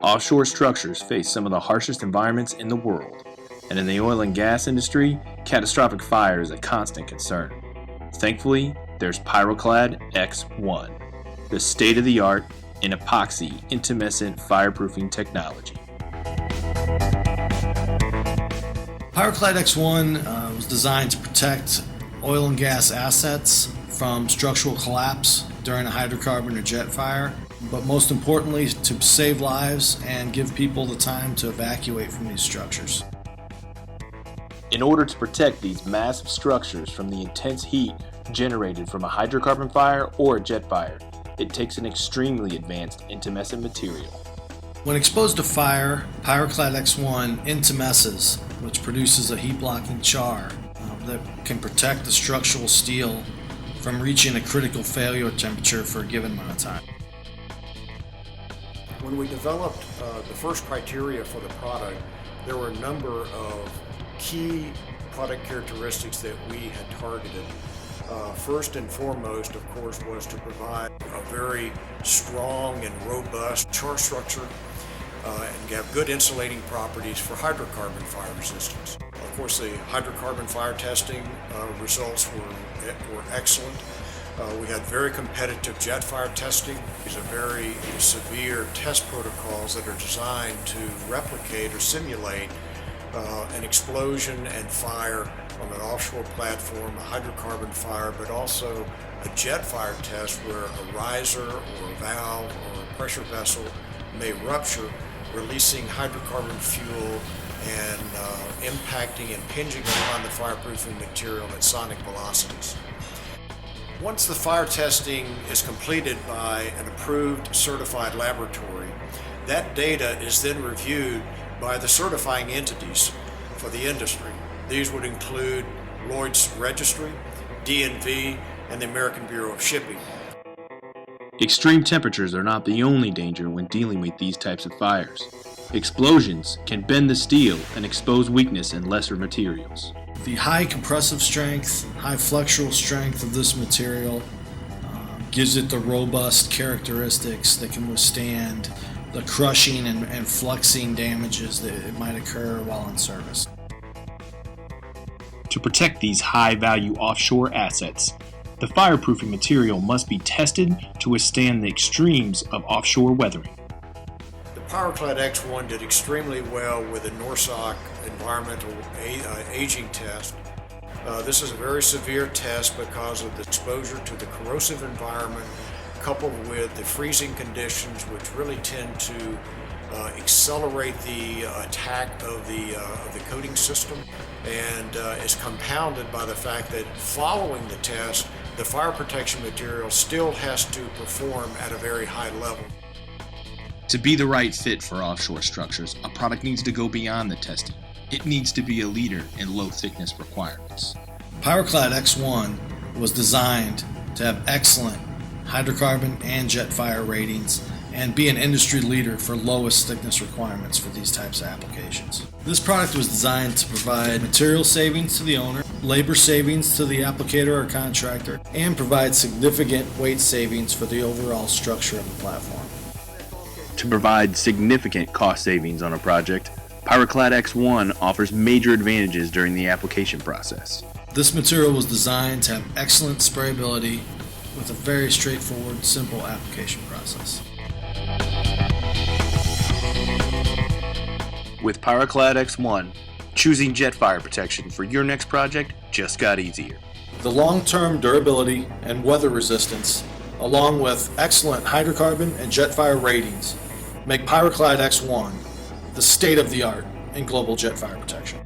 Offshore structures face some of the harshest environments in the world, and in the oil and gas industry, catastrophic fire is a constant concern. Thankfully, there's Pyroclad X1, the state-of-the-art in epoxy intumescent fireproofing technology. Pyroclad X1 was designed to protect oil and gas assets from structural collapse during a hydrocarbon or jet fire, but most importantly to save lives and give people the time to evacuate from these structures. In order to protect these massive structures from the intense heat generated from a hydrocarbon fire or a jet fire, it takes an extremely advanced intumescent material. When exposed to fire, Pyroclad X1 intumesces, which produces a heat-blocking char that can protect the structural steel from reaching a critical failure temperature for a given amount of time. When we developed the first criteria for the product, there were a number of key product characteristics that we had targeted. First and foremost, of course, was to provide a very strong and robust char structure and have good insulating properties for hydrocarbon fire resistance. Of course, the hydrocarbon fire testing results were excellent. We had very competitive jet fire testing. These are very severe test protocols that are designed to replicate or simulate an explosion and fire on an offshore platform, a hydrocarbon fire, but also a jet fire test where a riser or a valve or a pressure vessel may rupture, releasing hydrocarbon fuel and impacting, impinging upon the fireproofing material at sonic velocities. Once the fire testing is completed by an approved certified laboratory, that data is then reviewed by the certifying entities for the industry. These would include Lloyd's Registry, DNV, and the American Bureau of Shipping. Extreme temperatures are not the only danger when dealing with these types of fires. Explosions can bend the steel and expose weakness in lesser materials. The high compressive strength, high flexural strength of this material gives it the robust characteristics that can withstand the crushing and flexing damages that it might occur while in service. To protect these high-value offshore assets, the fireproofing material must be tested to withstand the extremes of offshore weathering. The Pyroclad X1 did extremely well with the NORSOK environmental aging test. This is a very severe test because of the exposure to the corrosive environment coupled with the freezing conditions, which really tend to accelerate the attack of the coating system, and is compounded by the fact that following the test, the fire protection material still has to perform at a very high level. To be the right fit for offshore structures, a product needs to go beyond the testing. It needs to be a leader in low thickness requirements. Pyroclad X1 was designed to have excellent hydrocarbon and jet fire ratings and be an industry leader for lowest thickness requirements for these types of applications. This product was designed to provide material savings to the owner, labor savings to the applicator or contractor, and provide significant weight savings for the overall structure of the platform. To provide significant cost savings on a project, Pyroclad X1 offers major advantages during the application process. This material was designed to have excellent sprayability with a very straightforward, simple application process. With Pyroclad X1, choosing jet fire protection for your next project just got easier. The long-term durability and weather resistance, along with excellent hydrocarbon and jet fire ratings, make Pyroclad X1 the state-of-the-art in global jet fire protection.